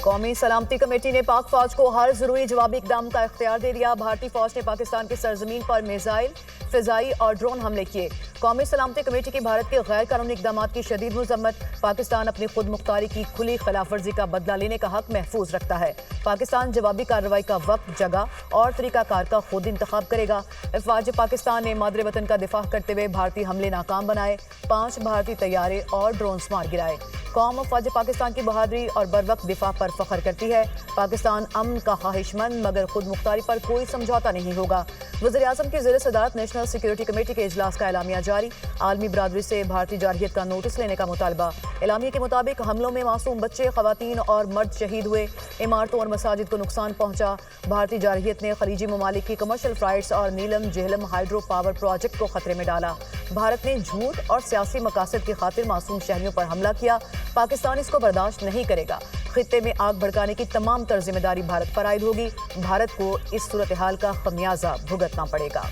कौमी सलामती कमेटी ने पाक फौज को हर जरूरी जवाबी इकदाम का इख्तियार दे दिया। भारतीय फौज ने पाकिस्तान की सरजमीन पर मिसाइल, फिजाई और ड्रोन हमले किए। कौमी सलामती कमेटी की भारत के गैर कानूनी इकदाम की शदीद मजम्मत। पाकिस्तान अपनी खुद मुख्तारी की खुली खिलाफवर्जी का बदला लेने का हक महफूज रखता है। पाकिस्तान जवाबी कार्रवाई का वक्त, जगह और तरीकाकार का खुद इंतखाब करेगा। अफवाज पाकिस्तान ने मादरे वतन का दिफा करते हुए भारतीय हमले नाकाम बनाए। 5 भारतीय तैयारे और ड्रोन मार गिराए। कौम फौज पाकिस्तान की बहादुरी और बरवक्त दिफा पर फख्र करती है। पाकिस्तान अमन का ख्वाहिशमंद, मगर खुद मुख्तारी पर कोई समझौता नहीं होगा। वज़ीर-ए-आज़म की ज़ेर सदारत नेशनल सिक्योरिटी कमेटी के इजलास का एलामिया जारी। आलमी बरादरी से भारतीय जारहियत का नोटिस लेने का मुतालबा। एलामिया के मुताबिक हमलों में मासूम बच्चे, खवातीन और मर्द शहीद हुए। इमारतों और मसाजिद को नुकसान पहुंचा। भारतीय जारहियत ने खलीजी ममालिक की कमर्शियल फ्लाइट्स और नीलम जेहलम हाइड्रो पावर प्रोजेक्ट को खतरे में डाला। भारत ने झूठ और सियासी मकासद की खातिर मासूम शहरियों पर हमला किया। पाकिस्तान इसको बर्दाश्त नहीं करेगा। खित्ते में आग भड़काने की तमाम तर जिम्मेदारी भारत पर आयद होगी। भारत को इस सूरत हाल का खमियाजा भुगतना पड़ेगा।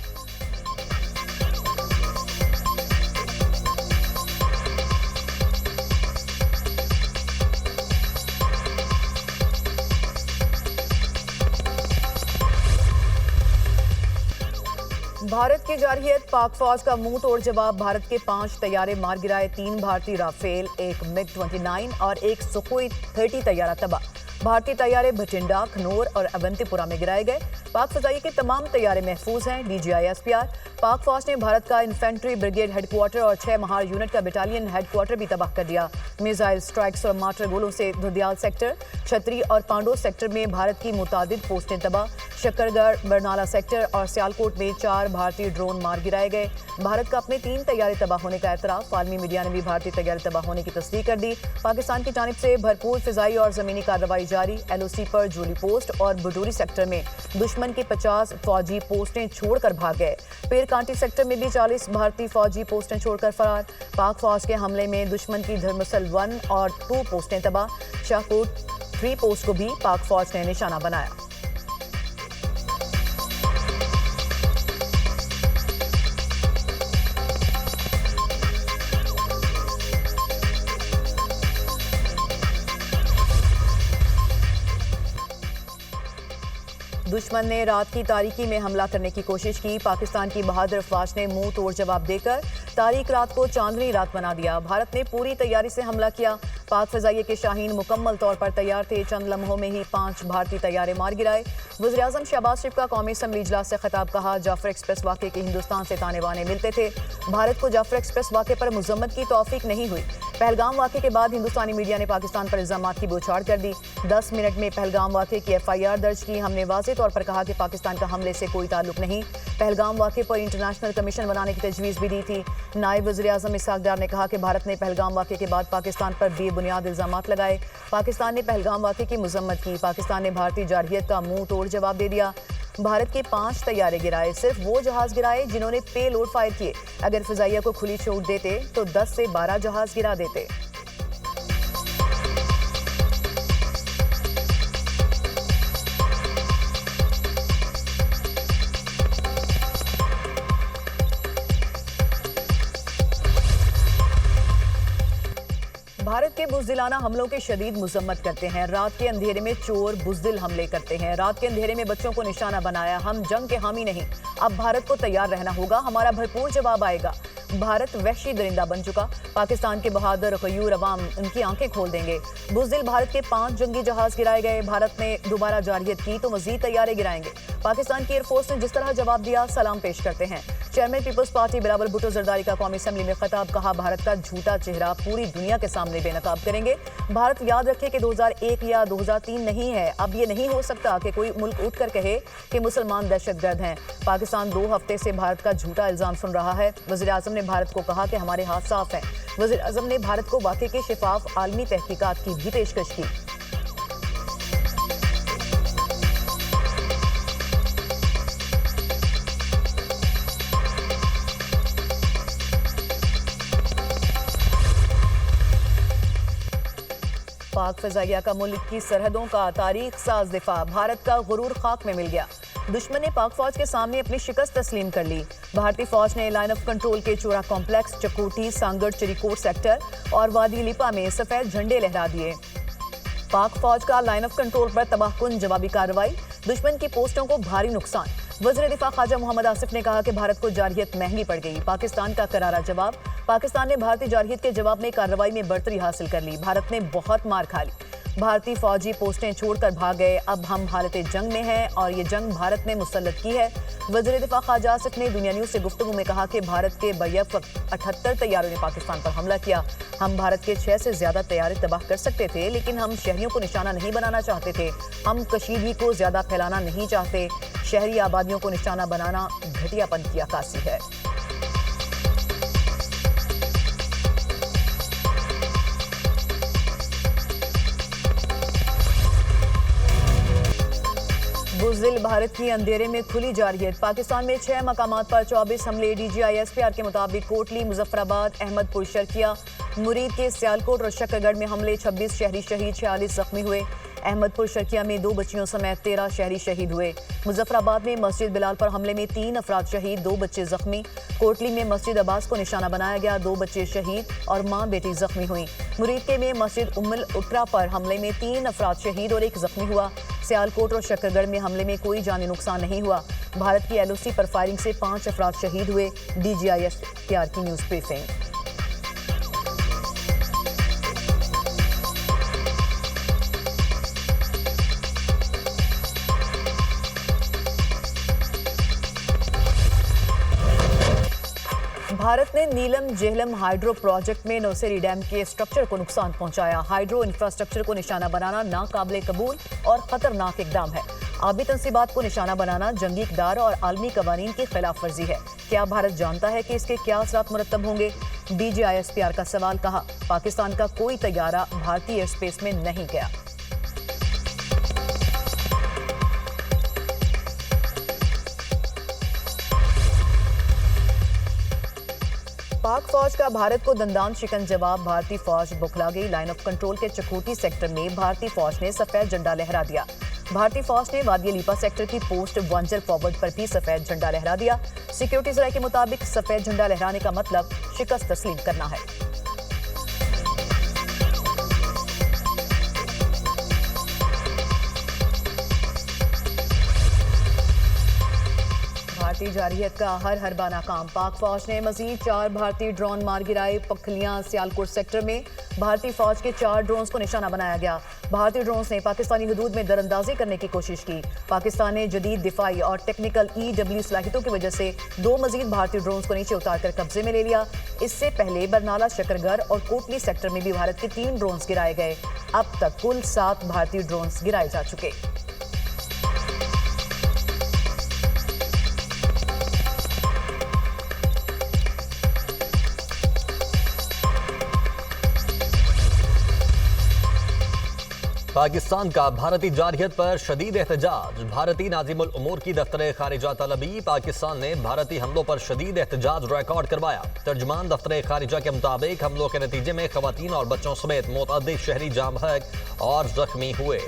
भारत की जारहियत, पाक फौज का मुंह तोड़ जवाब। भारत के 5 तैयारे मार गिराए। 3 भारतीय राफेल, एक मिग-29 और एक सुखोई 30 तैयारा तबाह। भारतीय तैयारे भटिंडा, खनौर और अवंतीपुरा में गिराए गए। पाक फजाई के तमाम तैयारे महफूज हैं। DGI-SPR। पाक फौज ने भारत का इन्फेंट्री ब्रिगेड हेडक्वार्टर और 6 महार यूनिट का बटालियन हेडक्वार्टर भी तबाह कर दिया। मिसाइल स्ट्राइक्स और मार्टर गोलों से धुदियाल सेक्टर, छतरी और पांडो सेक्टर में भारत की मुतादिद पोस्टें तबाह। शक्करगढ़, बरनाला सेक्टर और सियालकोट में 4 भारतीय ड्रोन मार गिराए गए। भारत का अपने 3 तैयारे तबाह होने का एतराफ। आलमी मीडिया ने भी भारतीय तैयारे तबाह होने की तस्दीक कर दी। पाकिस्तान की जानिब से भरपूर फिजाई और जमीनी कार्रवाई जारी। LOC पर जोली पोस्ट और बडूरी सेक्टर में दुश्मन की 50 फौजी पोस्टें छोड़कर भाग गए। पीरकांटी सेक्टर में भी 40 भारतीय फौजी पोस्टें छोड़कर फरार। पाक फौज के हमले में दुश्मन की धर्मसल 1 और 2 पोस्टें तबाह। शाहकोट 3 पोस्ट को भी पाक फौज ने निशाना बनाया। दुश्मन ने रात की तारीकी में हमला करने की कोशिश की। पाकिस्तान की बहादुर अफवाज ने मुंह तोड़ जवाब देकर तारीक रात को चांदनी रात बना दिया। भारत ने पूरी तैयारी से हमला किया। पाक फजाइये के शाहीन मुकम्मल तौर पर तैयार थे। चंद लम्हों में ही 5 भारतीय तैयारे मार गिराए। वज़ीर-ए-आज़म शहबाज शरीफ का कौमी असम्बली इजलास से खिताब। कहा, जाफर एक्सप्रेस वाक़े के हिंदुस्तान से ताने बाने मिलते थे। भारत को जाफर एक्सप्रेस वाक़े पर मुज़म्मत की तौफीक नहीं हुई। पहलगाम वाक़े के बाद हिंदुस्तानी मीडिया ने पाकिस्तान पर इल्ज़ामात की बौछार कर दी। 10 मिनट में पहलगाम वाक़े की FIR दर्ज की। हमने वाज़े तौर पर कहा कि पाकिस्तान का हमले से कोई ताल्लुक नहीं। पहलगाम वाक़े पर इंटरनेशनल कमीशन बनाने की तजवीज़ भी दी थी। नायब वज़ीर-ए-आज़म इसहाक़ डार ने कहा कि भारत ने पहलगाम वाक़े के बाद पाकिस्तान पर बेबुनियाद इल्ज़ामात लगाए। पाकिस्तान ने पहलगाम वाक़े की मज़म्मत की। पाकिस्तान ने भारतीय जारहियत का मुंह तोड़ जवाब दे दिया। भारत के 5 तैयारे गिराए। सिर्फ वो जहाज गिराए जिन्होंने पे लोड फायर किए। अगर फिजाइया को खुली छूट देते तो 10 से 12 जहाज गिरा देते। भारत के बुज़दिलाना हमलों की शदीद मजम्मत करते हैं। रात के अंधेरे में चोर बुज़दिल हमले करते हैं। रात के अंधेरे में बच्चों को निशाना बनाया। हम जंग के हामी नहीं। अब भारत को तैयार रहना होगा। हमारा भरपूर जवाब आएगा। भारत वहशी दरिंदा बन चुका। पाकिस्तान के बहादुर गयूर अवाम उनकी आंखें खोल देंगे। बुज़दिल भारत के 5 जंगी जहाज गिराए गए। भारत ने दोबारा जारहियत की तो मजीद तैयारे गिराएंगे। पाकिस्तान की एयरफोर्स ने जिस तरह जवाब दिया, सलाम पेश करते हैं। Chairman people's party Bilawal Bhutto Zardari का कौमी असम्बली में खिताब। कहा, भारत का झूठा चेहरा पूरी दुनिया के सामने बेनकाब करेंगे। भारत याद रखे कि 2001 या 2003 नहीं है। अब ये नहीं हो सकता कि कोई मुल्क उठकर कहे कि मुसलमान दहशतगर्द हैं। पाकिस्तान 2 हफ्ते से भारत का झूठा इल्जाम सुन रहा है। वज़ीर-ए-आज़म ने भारत को कहा कि हमारे हाथ साफ हैं। वज़ीर-ए-आज़म ने भारत को वाक़े के शिफाफ आलमी तहकीकात की भी पेशकश की। पाक फजाइया का मुल्क की सरहदों का तारीख साज दिफा। भारत का गुरूर खाक में मिल गया। दुश्मन ने पाक फौज के सामने अपनी शिकस्त तस्लीम कर ली। भारतीय फौज ने लाइन ऑफ कंट्रोल के चोरा कॉम्प्लेक्स, चकोटी, सांगड़, चिरीकोट सेक्टर और वादी लिपा में सफेद झंडे लहरा दिए। पाक फौज का लाइन ऑफ कंट्रोल पर तबाहकुन जवाबी कार्रवाई, दुश्मन की पोस्टों को भारी नुकसान। वज़ीर दिफा ख्वाजा मोहम्मद आसिफ ने कहा कि भारत को जारहियत महंगी पड़ गई। पाकिस्तान का करारा जवाब। पाकिस्तान ने भारतीय जारहियत के जवाब में कार्रवाई में बढ़तरी हासिल कर ली। भारत ने बहुत मार खा ली। भारतीय फौजी पोस्टें छोड़कर भाग गए। अब हम हालत जंग में हैं और ये जंग भारत ने मुसल्लत की है। वज़ीर दिफा ख्वाजा आसिफ ने दुनिया न्यूज़ से गुफ्तगू में कहा कि भारत के बैक 78 तैयारों ने पाकिस्तान पर हमला किया। हम भारत के 6 से ज्यादा तैयारे तबाह कर सकते थे, लेकिन हम शहरियों को निशाना नहीं बनाना चाहते थे। हम कशीदगी को ज्यादा फैलाना नहीं चाहते। शहरी आबादियों को निशाना बनाना घटियापन की अक्कासी है। बुज़दिल भारत की अंधेरे में खुली जारहियत। पाकिस्तान में 6 मकामात पर 24 हमले। DGISPR के मुताबिक कोटली, मुजफ्फराबाद, अहमदपुर शर्किया, मुरीद के सियालकोट और शकरगढ़ में हमले। 26 शहरी शहीद, 46 जख्मी हुए। अहमदपुर शर्किया में 2 बच्चियों समेत 13 शहरी शहीद हुए। मुजफ्फराबाद में मस्जिद बिलाल पर हमले में 3 अफराद शहीद, 2 बच्चे जख्मी। कोटली में मस्जिद अब्बास को निशाना बनाया गया, 2 बच्चे शहीद और मां बेटी जख्मी हुई। मुरीद के में मस्जिद उम्मुल उकरा पर हमले में 3 अफराद शहीद और 1 जख्मी हुआ। सियालकोट और शकरगढ़ में हमले में कोई जानी नुकसान नहीं हुआ। भारत की LOC पर फायरिंग से 5 अफराद शहीद हुए। DGISPR की न्यूज़ ब्रीफिंग। भारत ने नीलम जेहलम हाइड्रो प्रोजेक्ट में नौसेरी डैम के स्ट्रक्चर को नुकसान पहुंचाया। हाइड्रो इंफ्रास्ट्रक्चर को निशाना बनाना नाकाबिले कबूल और खतरनाक इकदाम है। आबी तंसीबात को निशाना बनाना जंगी इक़दार और आलमी कवानीन की खिलाफ वर्जी है। क्या भारत जानता है कि इसके क्या असरात मुरत्तब होंगे? DGISPR का सवाल। कहा, पाकिस्तान का कोई तैयारा भारतीय एयर स्पेस में नहीं गया। पाक फौज का भारत को दंदान शिकन जवाब। भारतीय फौज बुखला गई। लाइन ऑफ कंट्रोल के चकोटी सेक्टर में भारतीय फौज ने सफेद झंडा लहरा दिया। भारतीय फौज ने वादी लीपा सेक्टर की पोस्ट वंजर फॉरवर्ड पर भी सफेद झंडा लहरा दिया। सिक्योरिटी जराये के मुताबिक सफेद झंडा लहराने का मतलब शिकस्त तस्लीम करना है। भारतीय जारहियत का हर हरबा नाकाम। पाक फौज ने मजीद 4 भारतीय ड्रोन मार गिराए। पखलियां सियालकोट सेक्टर में भारतीय फौज के 4 ड्रोन्स को निशाना बनाया गया। भारतीय ड्रोन्स ने पाकिस्तानी हुदूद में दरअंदाजी करने की कोशिश की। पाकिस्तान ने जदीद दिफाई और टेक्निकल EW सलाहियतों की वजह से 2 मजीद भारतीय ड्रोन्स को नीचे उतारकर कब्जे में ले लिया। इससे पहले बरनाला, शकरगढ़ और कोटली सेक्टर में भी भारत के 3 ड्रोन्स गिराए गए। अब तक कुल 7 भारतीय ड्रोन्स गिराए जा चुके। पाकिस्तान का भारतीय जारहियत पर शदीद एहतजाज। भारतीय नाज़िमुल उमूर की दफ्तर खारिजा तलबी। पाकिस्तान ने भारतीय हमलों पर शदीद एहतजाज रिकॉर्ड करवाया। तर्जमान दफ्तर खारिजा के मुताबिक हमलों के नतीजे में खवातीन और बच्चों समेत मुतअद्दिद शहरी जाम बहक और जख्मी हुए।